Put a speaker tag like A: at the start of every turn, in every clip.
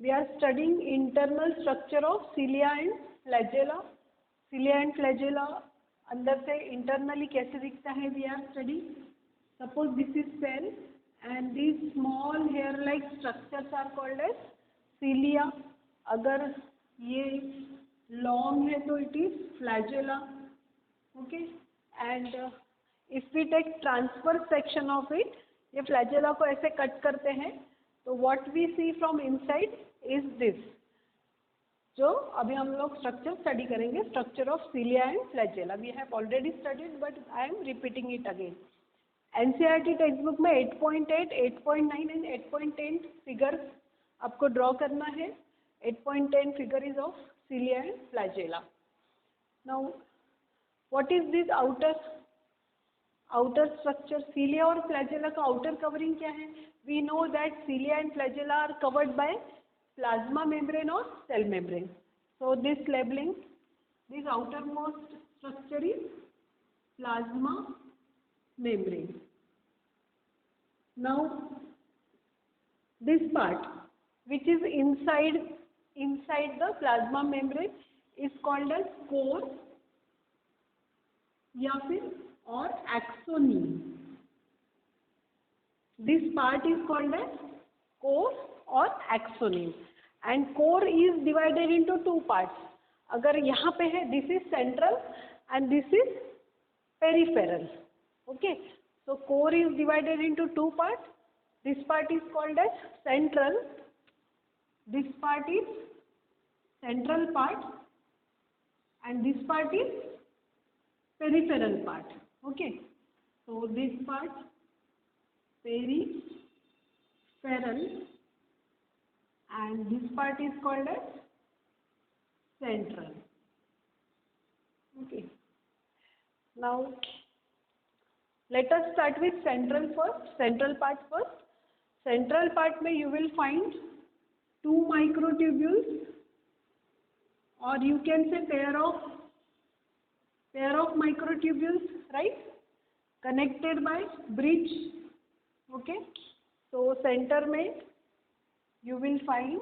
A: We are studying internal structure of cilia and flagella. Cilia and flagella अंदर से internally कैसे दिखता है? We are studying. Suppose this is cell and these small hair-like structures are called as cilia. अगर ये long है तो it is flagella. Okay. And if we take transverse section of it, ये flagella को ऐसे कट करते हैं तो what we see from inside is this. जो अभी हम लोग स्ट्रक्चर स्टडी करेंगे, structure of cilia and flagella. We have already studied but I am repeating it again. NCERT text book में 8.8, 8.9 एंड 8.10 फिगर्स आपको ड्रॉ करना है. 8.10 figure is of cilia and flagella. Now what is this outer structure? Cilia और flagella का outer covering क्या है? We know that cilia and flagella are covered by plasma membrane और cell membrane. So this labelling, this outermost structure is plasma membrane. Now this part which is inside the plasma membrane is called as core या फिर और axoneme. This part is called as core or axoneme and core is divided into two parts. अगर यहाँ पे है this is central and this is peripheral. Okay, so core is divided into two parts. This part is called as central. This part is central part and this part is peripheral part. Okay, so this part peripheral and this part is called as central. Okay, now let us start with central first. Central part first. Central part में you will find two microtubules or you can say pair of microtubules, right, connected by bridge. Okay, so center में you will find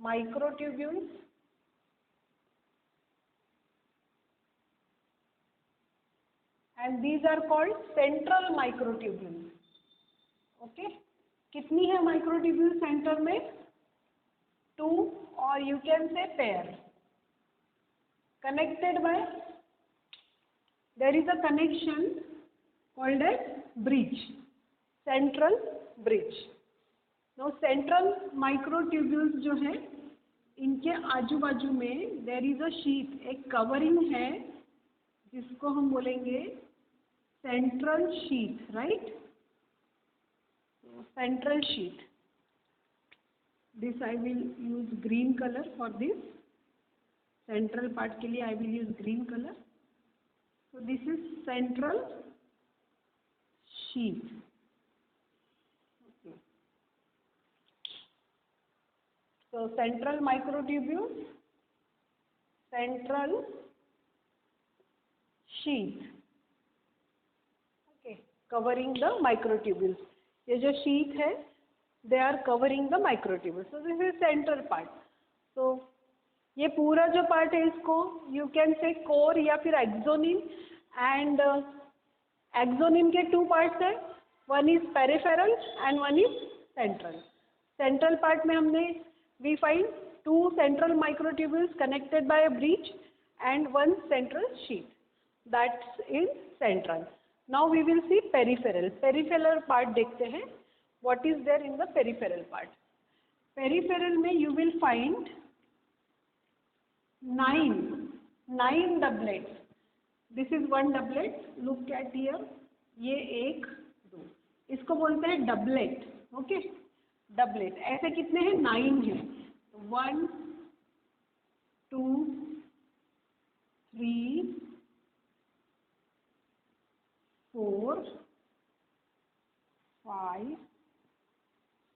A: microtubules and these are called central microtubules. Okay, कितनी है microtubule center में? Two or you can say pair, connected by, there is a connection called as bridge, central bridge. Now central microtubules जो है इनके आजू बाजू में there is a sheath, एक covering है जिसको हम बोलेंगे central sheath, right? So, central sheath. This I will use green color for this. Central part के लिए I will use green color. So this is central sheath. Okay. So central microtubule, central sheath. Okay, covering the microtubules. ये जो sheath है, they are covering the microtubules. So this is central part. So ये पूरा जो part है इसको you can say core या फिर axoneme and axoneme के two parts है. One is peripheral and one is central. Central part में हमने we find two central microtubules connected by a bridge and one central sheath. That is central. Now we will see peripheral. Peripheral part देखते हैं. What is there in the peripheral part? Peripheral में you will find nine doublets. This is one doublet. Look at here. ये एक दो. इसको बोलते हैं doublet. Okay? Doublet. ऐसे कितने हैं? 9 हैं. 1, 2, 3, 4, 5,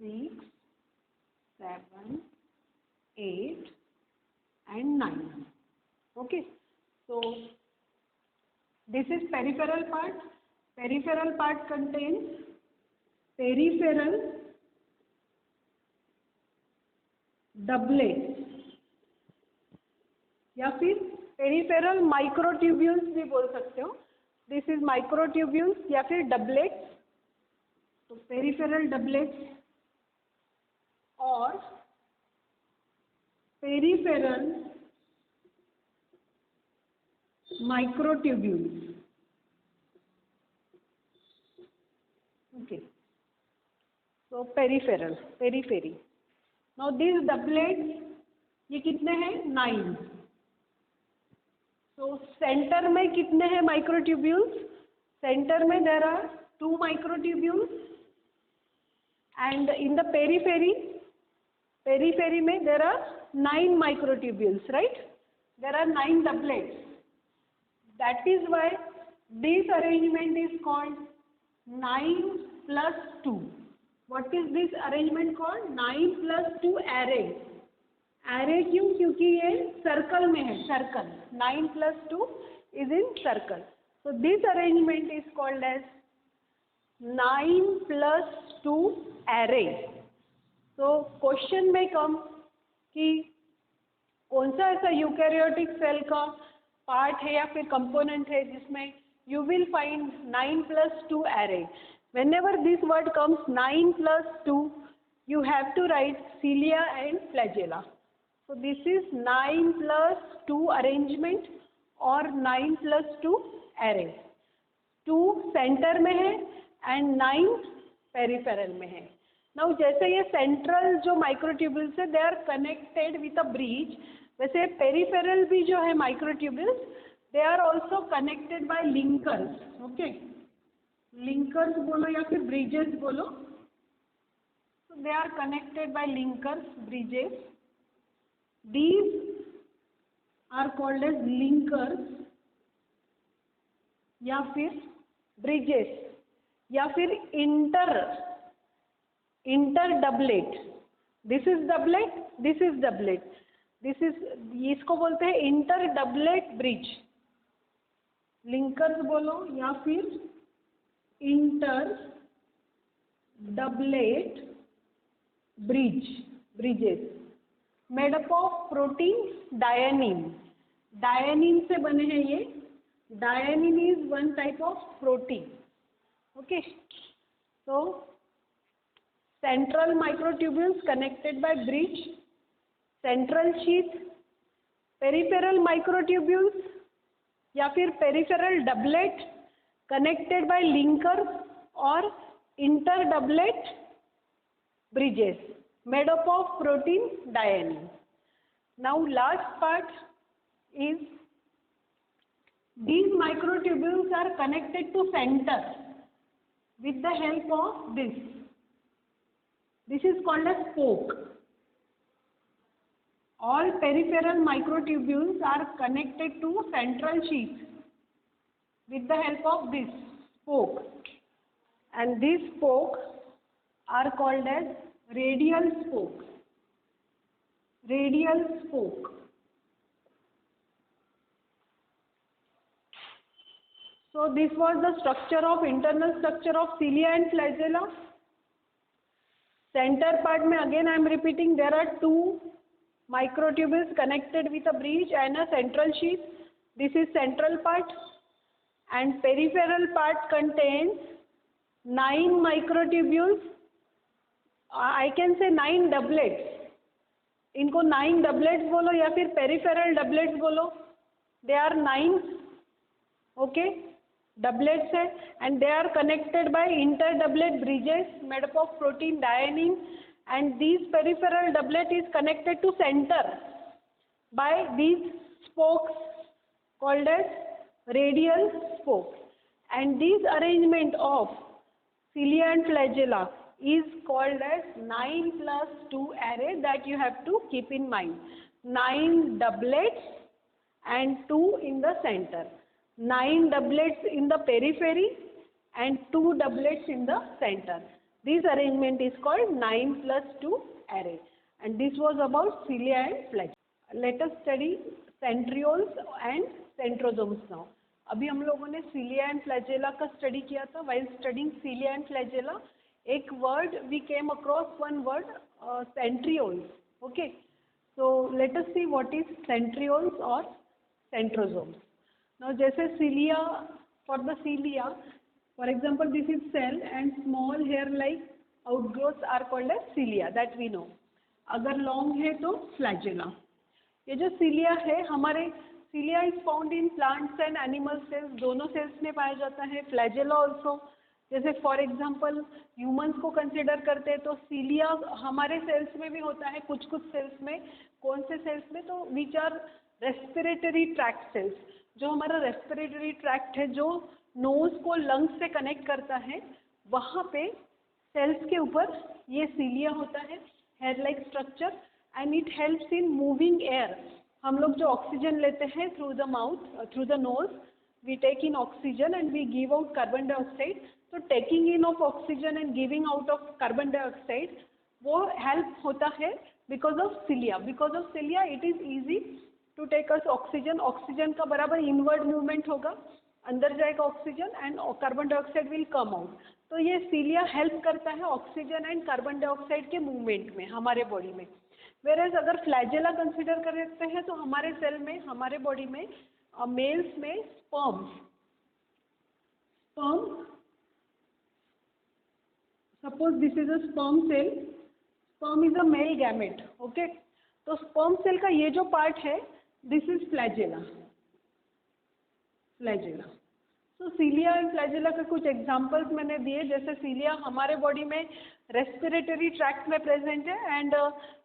A: 6, 7, 8 and 9. Okay, so this is peripheral part. Peripheral part contains peripheral doublet या फिर पेरिफेरल माइक्रोट्यूब्यूल्स भी बोल सकते हो. दिस इज माइक्रोट्यूब्यूल्स या फिर डबलेट्स. तो पेरिफेरल डबलेट्स और peripheral microtubules. Okay. So periphery. Now these doublets, ये कितने हैं? 9. So center में कितने हैं microtubules? Center में there are 2 microtubules, and in the periphery में there are 9 microtubules, right? There are 9 doublets. That is why this arrangement is called 9 plus 2. What is this arrangement called? 9 plus 2 array. Array क्यों? क्योंकि ये circle में है, circle. 9 plus 2 is in circle. So this arrangement is called as 9 plus 2 array. So question में come कि कौन सा ऐसा यूकैरियोटिक सेल का पार्ट है या फिर कंपोनेंट है जिसमें you will find 9 plus 2 array. Whenever this word comes 9 plus 2, you have to write cilia and flagella. So this is 9 plus 2 arrangement or 9 plus 2 array. 2 centre में है and 9 पेरिफेरल में है. Now जैसे ये सेंट्रल जो microtubules है, they are connected with a bridge. वैसे peripheral भी जो है microtubules, they are also connected by linkers. Okay, linkers बोलो या फिर ब्रिजेस बोलो. So they are connected by linkers, bridges. These are called as linkers या फिर bridges या फिर inter doublet. This is doublet, this is doublet, this is, इसको बोलते हैं इंटर डबलेट ब्रिज. लिंकर्स बोलो या फिर inter doublet bridges made up of protein dynein. Dynein से बने हैं ये. Dynein is one type of protein. Okay, so central microtubules connected by bridge, central sheath, peripheral microtubules या फिर peripheral doublet connected by linkers or interdoublet bridges made up of protein dynein. Now last part is these microtubules are connected to center with the help of this. This is called as spoke. All peripheral microtubules are connected to central sheath with the help of this spoke, and these spokes are called as radial spoke. Radial spoke. So this was the structure of internal structure of cilia and flagella. Center part में again I am repeating, there are 2 microtubules connected with a bridge and a central sheath. This is central part, and peripheral part contains 9 microtubules. I can say 9 doublets. इनको 9 doublets बोलो या फिर peripheral doublets बोलो. They are 9. Okay, doublets है, and they are connected by interdoublet bridges made up of protein dynein, and these peripheral doublet is connected to center by these spokes called as radial spokes. And this arrangement of cilia and flagella is called as 9 plus 2 array that you have to keep in mind. 9 doublets and 2 in the center. 9 doublets in the periphery and 2 doublets in the center. This arrangement is called 9 plus 2 array, and this was about cilia and flagella. Let us study centrioles and centrosomes now. अभी हम लोगों ने cilia and flagella का study किया था. While studying cilia and flagella, एक word we came across, one word, centrioles. Okay, so let us see what is centrioles or centrosomes. Now जैसे cilia, for the cilia, for example this is cell and small hair like outgrowths are called as cilia, that we know. अगर long है तो flagella. ये जो cilia है हमारे, cilia is found in plants and animal cells, दोनों cells में पाया जाता है. flagella also, जैसे फॉर एग्जांपल ह्यूमंस को कंसिडर करते हैं तो सीलिया हमारे सेल्स में भी होता है, कुछ कुछ सेल्स में. कौन से सेल्स में? तो which are respiratory tract cells. जो हमारा रेस्पिरेटरी ट्रैक्ट है, जो नोज को लंग्स से कनेक्ट करता है, वहाँ पे सेल्स के ऊपर ये सीलिया होता है, hair like structure, and it helps in moving air. हम लोग जो ऑक्सीजन लेते हैं through the mouth, through the nose, we take in oxygen and we give out carbon dioxide. So taking in of oxygen and giving out of carbon dioxide, वो help होता है because of cilia. Because of cilia it is easy to take us oxygen. Oxygen का बराबर inward movement होगा, अंदर जाएगा oxygen and carbon dioxide will come out. तो ये सीलिया हेल्प करता है ऑक्सीजन एंड कार्बन डाइऑक्साइड के मूवमेंट में हमारे बॉडी में. वेरेज अगर फ्लैजेला कंसिडर करते हैं तो हमारे सेल में, हमारे बॉडी में मेल्स में sperm, suppose this is a sperm cell, sperm is a male gamete. Okay, तो sperm cell का ये जो पार्ट है, this is flagella. तो सीलिया एंड फ्लैजेला के कुछ एग्जांपल्स मैंने दिए. जैसे सीलिया हमारे बॉडी में रेस्पिरेटरी ट्रैक्ट में प्रेजेंट है एंड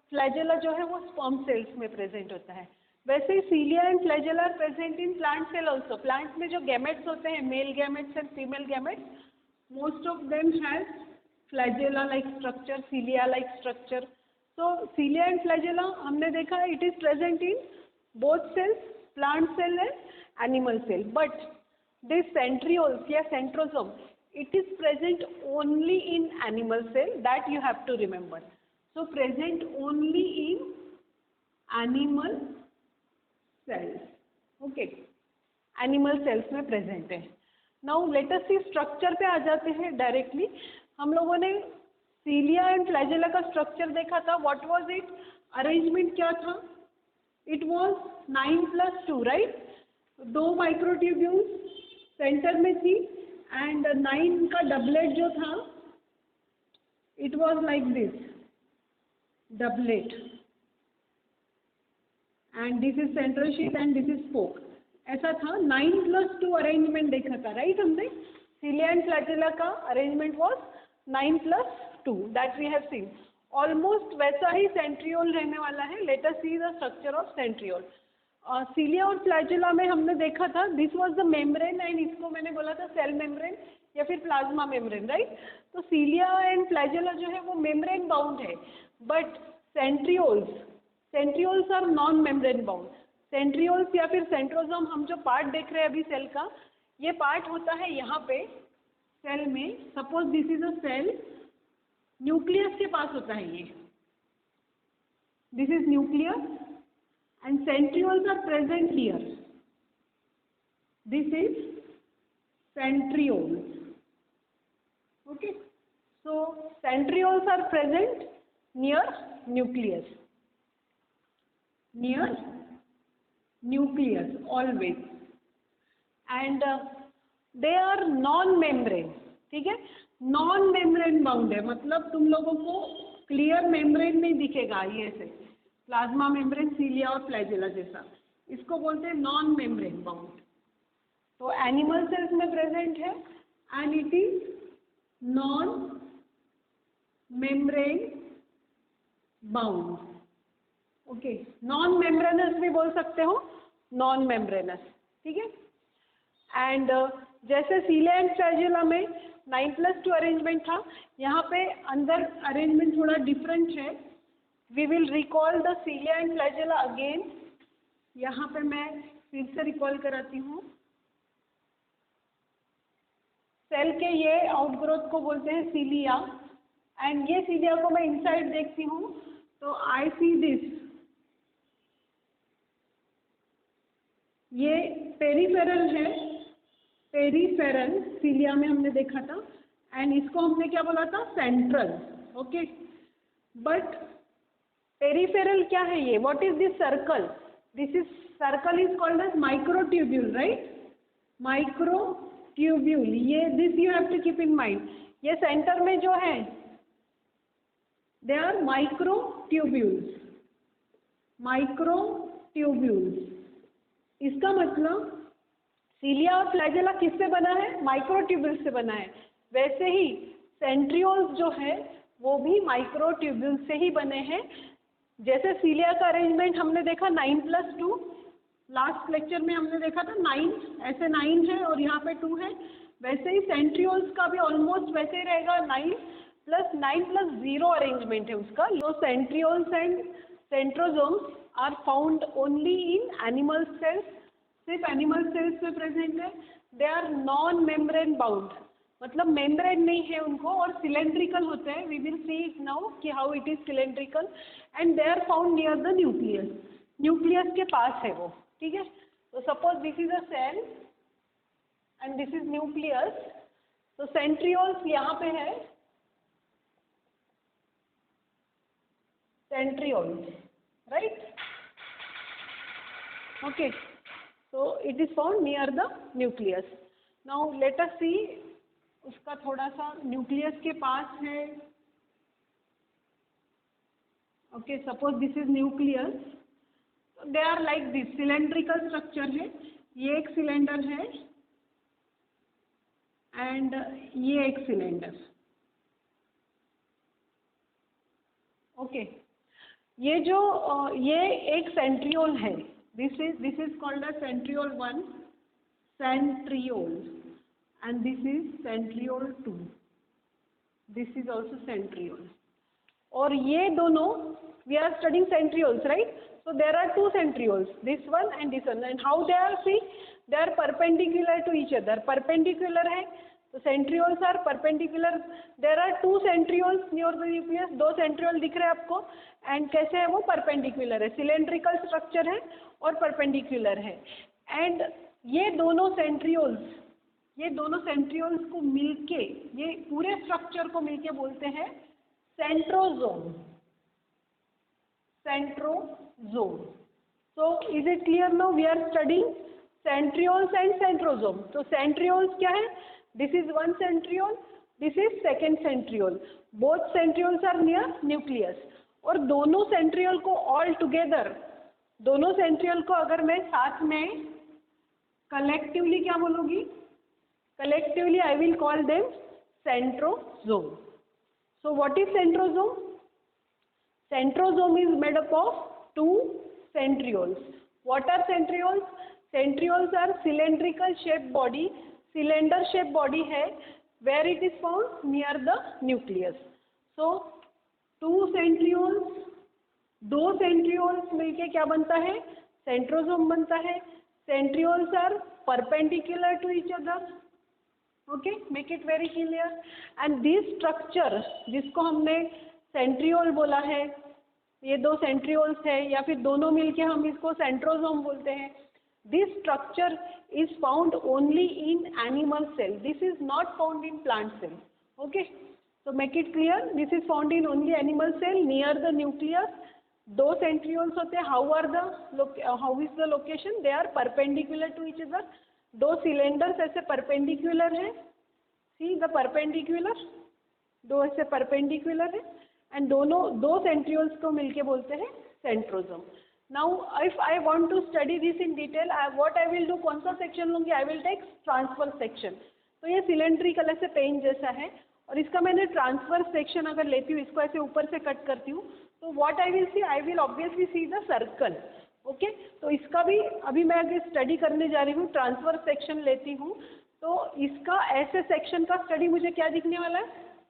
A: फ्लैजेला जो है वो स्पर्म सेल्स में प्रेजेंट होता है. वैसे ही cilia and flagella are present in plant cell also. Plants में जो गैमेट्स होते हैं, male gametes and female gametes, most of them has flagella like structure, cilia like structure. तो सीलिया एंड फ्लैजेला हमने देखा है, it is present in both cells, plant cell and animal cell. But this centrioles या centrosome, it is present only in animal cell, that you have to remember. So present only in animal cells. Okay, animal cells में present है. Now let us see structure पे आ जाते हैं directly. हम लोगों ने cilia and flagella का structure देखा था. What was it? अरेंजमेंट क्या था? It was 9+2, right? 2 microtubules centre में थी एंड 9 का डबलेट जो था, it was like this doublet, and this is central sheath and this is spoke. ऐसा था. 9+2 अरेंजमेंट देखा था, राइट? हमने सीलिया एंड फ्लैजेला का arrangement was 9+2, that we have seen. Almost वैसा ही सेंट्रियोल रहने वाला है. Let us see the structure of centriole. Cilia और फ्लैजेला में हमने देखा था, this was the membrane, and इसको मैंने बोला था सेल मेम्ब्रेन या फिर प्लाज्मा मेम्ब्रेन, राइट? तो सीलिया एंड फ्लैजेला जो है वो मेम्ब्रेन बाउंड है, but centrioles are non membrane bound. Centrioles या फिर सेंट्रोसोम, हम जो पार्ट देख रहे हैं अभी सेल का, ये पार्ट होता है यहाँ पे सेल में. Suppose this is a cell, nucleus के पास होता है ये, this is nucleus and centrioles are present here. This is centrioles. Okay, so centrioles are present near nucleus. Near nucleus always, and they are non-membrane. ठीक है, non membrane bound है, मतलब तुम लोगों को क्लियर मेम्ब्रेन नहीं दिखेगा ये से, प्लाज्मा मेम्ब्रेन सीलिया और फ्लैजेला जैसा. इसको बोलते हैं नॉन मेम्ब्रेन बाउंड. तो एनिमल सेल्स में प्रेजेंट है and it is non membrane bound. Okay, non membranes भी बोल सकते हो, नॉन मेम्ब्रेनस. ठीक है. एंड जैसे सीलिया एंड फ्लैजेला में 9+2 अरेंजमेंट था, यहाँ पे अंदर अरेंजमेंट थोड़ा डिफरेंट है. We will recall the cilia and flagella again. यहाँ पे मैं फिर से रिकॉल कराती हूँ. सेल के ये आउटग्रोथ को बोलते हैं सीलिया, एंड ये सीलिया को मैं इनसाइड देखती हूँ तो आई सी दिस, ये पेरिफेरल है, पेरिफेरल सीलिया में हमने देखा था, एंड इसको हमने क्या बोला था? सेंट्रल. ओके, बट पेरिफेरल क्या है ये? What is this circle? This is circle is called as microtubule, right? Microtubule, ये this you have to keep in mind. ये सेंटर में जो है दे आर माइक्रोट्यूब्यूल्स. माइक्रोट्यूब्यूल्स, इसका मतलब सीलिया और फ्लैजेला किससे बना है? माइक्रोट्यूब्यूल्स से बना है. वैसे ही सेंट्रियोल्स जो है वो भी माइक्रोट्यूब्यूल्स से ही बने हैं. जैसे सीलिया का अरेंजमेंट हमने देखा 9+2, लास्ट लेक्चर में हमने देखा था 9, ऐसे 9 है और यहाँ पे 2 है. वैसे ही सेंट्रियोल्स का भी ऑलमोस्ट वैसे ही रहेगा, 9+9+0 अरेंजमेंट है उसका. तो centrioles and centrosomes are found only in animal cells, सिर्फ एनिमल सेल्स में प्रेजेंट है. They are non membrane bound, मतलब मेम्ब्रेन नहीं है उनको, और सिलेंड्रिकल होते हैं. We will see it now कि how it is cylindrical. And they are found near the nucleus. Nucleus के पास है वो, ठीक है. तो suppose this is a cell and this is nucleus. तो सेंट्रियोल्स यहाँ पे है, centrioles, right? Okay, so it is found near the nucleus. Now let us see, उसका थोड़ा सा न्यूक्लियस के पास है. Okay, suppose this is nucleus. They are like this, cylindrical structure है. ये एक सिलेंडर है एंड ये एक सिलेंडर. ओके, ये जो ये एक सेंट्रियोल है. This is called as centriole 1, centriole, and this is centriole 2. This is also centriole. और ये दोनों, we are studying centrioles, right? So there are two centrioles, this one and this one. And how they are? See, they are perpendicular to each other. Perpendicular है, तो centrioles are perpendicular. There are two centrioles near the nucleus. दो centriole दिख रहे हैं आपको. And कैसे है वो? परपेंडिकुलर है, सिलेंड्रिकल स्ट्रक्चर है और परपेंडिकुलर है. एंड ये दोनों सेंट्रियोल्स को मिलके, ये पूरे स्ट्रक्चर को मिलके बोलते हैं centrosome. Centrosome. So is it clear now? We are studying centrioles and centrosome. तो सेंट्रियोल्स क्या है? This is one centriole, this is second centriole. Both centrioles are near nucleus. और दोनों सेंट्रियोल को ऑल टुगेदर, दोनों सेंट्रियोल को अगर मैं साथ में कलेक्टिवली क्या बोलूँगी? Collectively I will call them centrosome. So what is centrosome? Centrosome is made up of two centrioles. What are centrioles? Centrioles are cylindrical shaped body, cylinder shaped body है, where it is found near the nucleus. So two centrioles, दो centrioles मिलके क्या बनता है? Centrosome बनता है. Centrioles are perpendicular to each other. Okay, make it very clear. And this structure जिसको हमने सेंट्रियोल बोला है, ये दो सेंट्रियोल्स है या फिर दोनों मिलके हम इसको सेंट्रोसोम बोलते हैं. This structure is found only in animal cell. This is not found in plant cell. Okay, so make it clear, this is found in only animal cell near the nucleus. दो centrioles होते हैं. how is the location? They are perpendicular to each other. दो cylinders ऐसे perpendicular है. see the perpendicular, दो ऐसे perpendicular है and दो सेंट्रियोल्स को मिलके बोलते हैं centrosome. Now if I want to study this in detail, what I will do, कौन सा सेक्शन लूँगी? I will take transfer section. तो ये सिलेंड्रिकल ऐसे पेन जैसा है और इसका मैंने ट्रांसफर सेक्शन अगर लेती हूँ, इसको ऐसे ऊपर से कट करती हूँ, तो what I will C, I will obviously see the circle. Okay, तो इसका भी अभी मैं अगर स्टडी करने जा रही हूँ, ट्रांसफर सेक्शन लेती हूँ, तो इसका ऐसे सेक्शन का स्टडी मुझे क्या दिखने वाला है?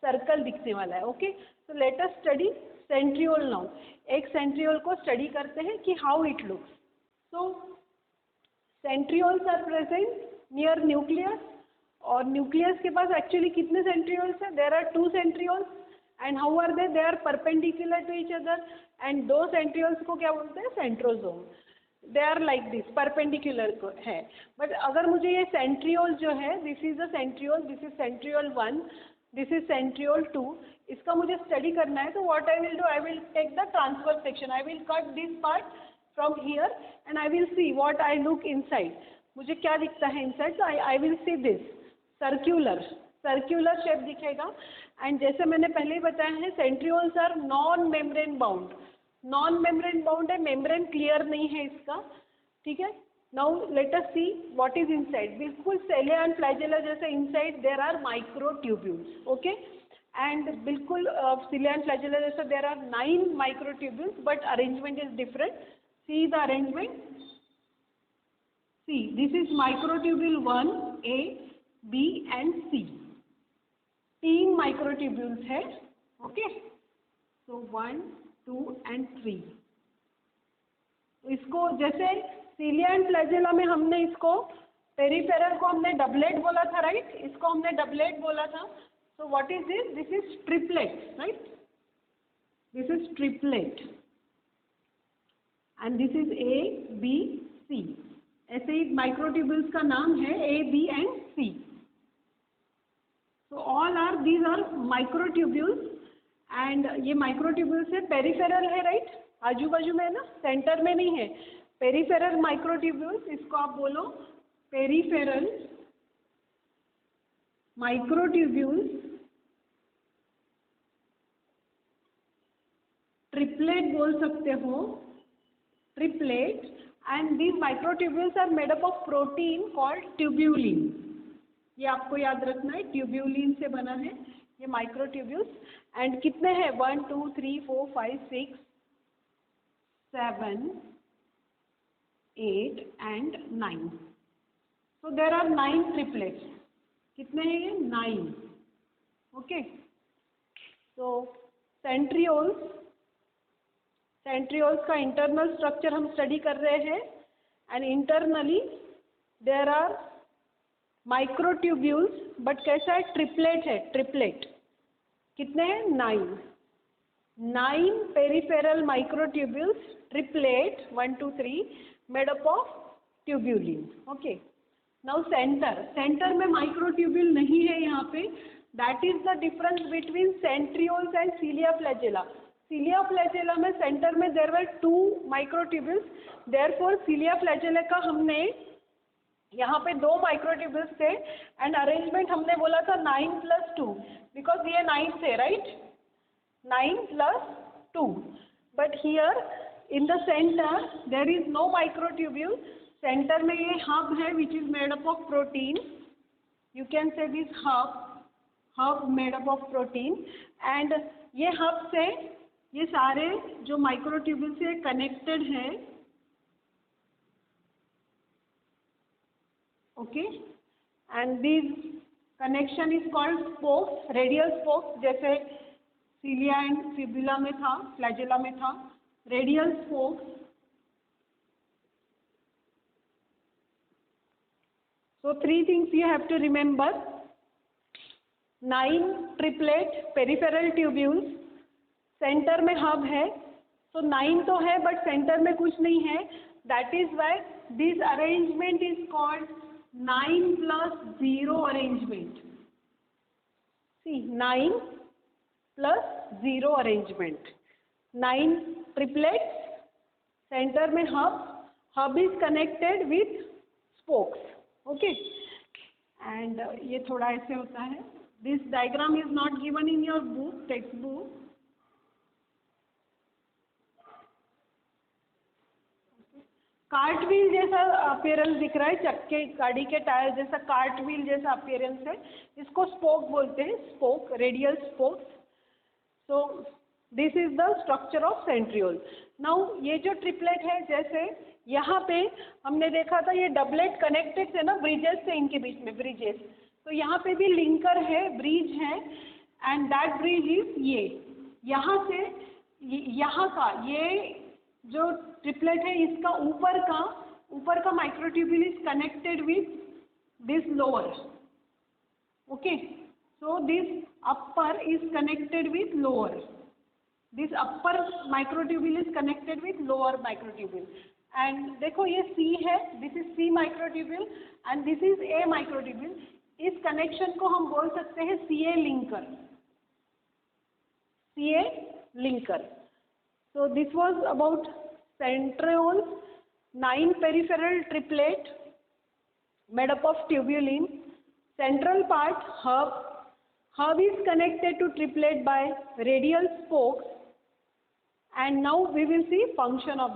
A: सर्कल दिखने वाला है. Okay, so let us study centriole now. एक सेंट्रियोल को स्टडी करते हैं कि how it looks. So centrioles are present near nucleus. और न्यूक्लियस के पास एक्चुअली कितने सेंट्रियोल्स हैं? There are two centrioles. And how are they? They are perpendicular to each other. And दो सेंट्रियोल्स को क्या बोलते हैं? Centrosome. They are like this, perpendicular है. बट अगर मुझे ये सेंट्रियोल जो है, this is the centriole, this is centriole 1. This is centriole 2. इसका मुझे स्टडी करना है, तो what I will do, I will take the transfer section, I will cut this part from here and I will see what I look inside. मुझे क्या दिखता है inside, तो I will see this circular shape दिखेगा. And जैसे मैंने पहले ही बताया है, centrioles are non membrane bound है, मेम्ब्रेन क्लियर नहीं है इसका. ठीक है. Now let us see what is inside. बिल्कुल सेलिया एंड फ्लैजेला जैसे inside there are microtubules. Okay. And बिल्कुल सिलिया एंड फ्लैजेला जैसा there are 9 microtubules, but arrangement is different. See the arrangement. See this is microtubule 1, A, B and C. 3 microtubules है. Okay. So 1, 2 and 3. इसको जैसे cilia and flagella में हमने इसको peripheral को हमने डबलेट बोला था, राइट. इसको हमने डबलेट बोला था. सो what is this, this is triplet, right. This is triplet and this is A, B, C. ऐसे ही माइक्रोट्यूब्यूल्स का नाम है A, B and C. So all are these are microtubules. And ये माइक्रोट्यूब्यूल्स है, पेरिफेरल है, right. आजू बाजू में है ना, सेंटर में नहीं है. पेरिफेरल माइक्रोट्यूब्यूल्स, इसको आप बोलो पेरिफेरल माइक्रोट्यूब्यूल्स. ट्रिपलेट बोल सकते हो, triplet. And these microtubules are made up of protein called tubulin. ये आपको याद रखना है, ट्यूब्यूलिन से बना है ये माइक्रोट्यूब्यूल्स. एंड कितने हैं, 1, 2, 3, 4, 5, 6, 7, 8 and 9. So there are 9 triplets. कितने हैं ये, 9. ओके. सो सेंट्रियोल्स का इंटरनल स्ट्रक्चर हम स्टडी कर रहे हैं. And internally there are microtubules, but कैसा है, ट्रिपलेट है. ट्रिपलेट कितने हैं, 9 peripheral microtubules, triplet 1, 2, 3 made up of tubulin. Okay. Now centre में माइक्रोट्यूब्यूल नहीं है यहाँ पे. That is the difference between centrioles and cilia flagella. सिलिया फ्लैजेला में सेंटर में there were 2 microtubules. Therefore cilia flagella का हमने यहाँ पे 2 माइक्रोट्यूब्यूल्स थे. एंड अरेंजमेंट हमने बोला था 9+2, बिकॉज ये 9 थे, right. 9+2. But here in the center there is no microtubule. Center में ये hub है which is made up of protein. You can say this hub made up of protein. And ये hub से ये सारे जो microtubule से connected है. Okay. And this connection is called spokes, radial spokes. जैसे cilia and fibula में था, flagella में था. Radial spokes. So 3 things you have to remember. 9 triplet peripheral tubules. Center में hub है. So 9 तो है but center में कुछ नहीं है. That is why this arrangement is called 9+0 arrangement. See, 9+0 arrangement. 9 triplets, center में hub is connected with spokes. Okay. And ये थोड़ा ऐसे होता है. This diagram is not given in your book, textbook. Cart wheel जैसा अपीयरेंस दिख रहा है, चक्के गाड़ी के टायर जैसा कार्ट व्हील जैसा अपीयरेंस है. इसको स्पोक बोलते हैं, spoke, radial spokes. So this is the structure of centriole. Now ये जो ट्रिपलेट है, जैसे यहाँ पे हमने देखा था ये डबलेट कनेक्टेड थे ना ब्रिजेस से, इनके बीच में ब्रिजेस. तो यहाँ पे भी लिंकर है, ब्रिज है. एंड दैट ब्रिज इज ये यहाँ से यहाँ का ये जो ट्रिपलेट है, इसका ऊपर का microtubule is connected with this lower. Okay. So this upper is connected with lower. This upper microtubule is connected with lower microtubule. And देखो ये C है, this is C microtubule and this is A microtubule. इस connection को हम बोल सकते हैं CA linker. CA linker. So this was about centrioles, 9 peripheral triplet made up of tubulin. Central part hub. Hub is connected to triplet by radial spokes. And now we will see function of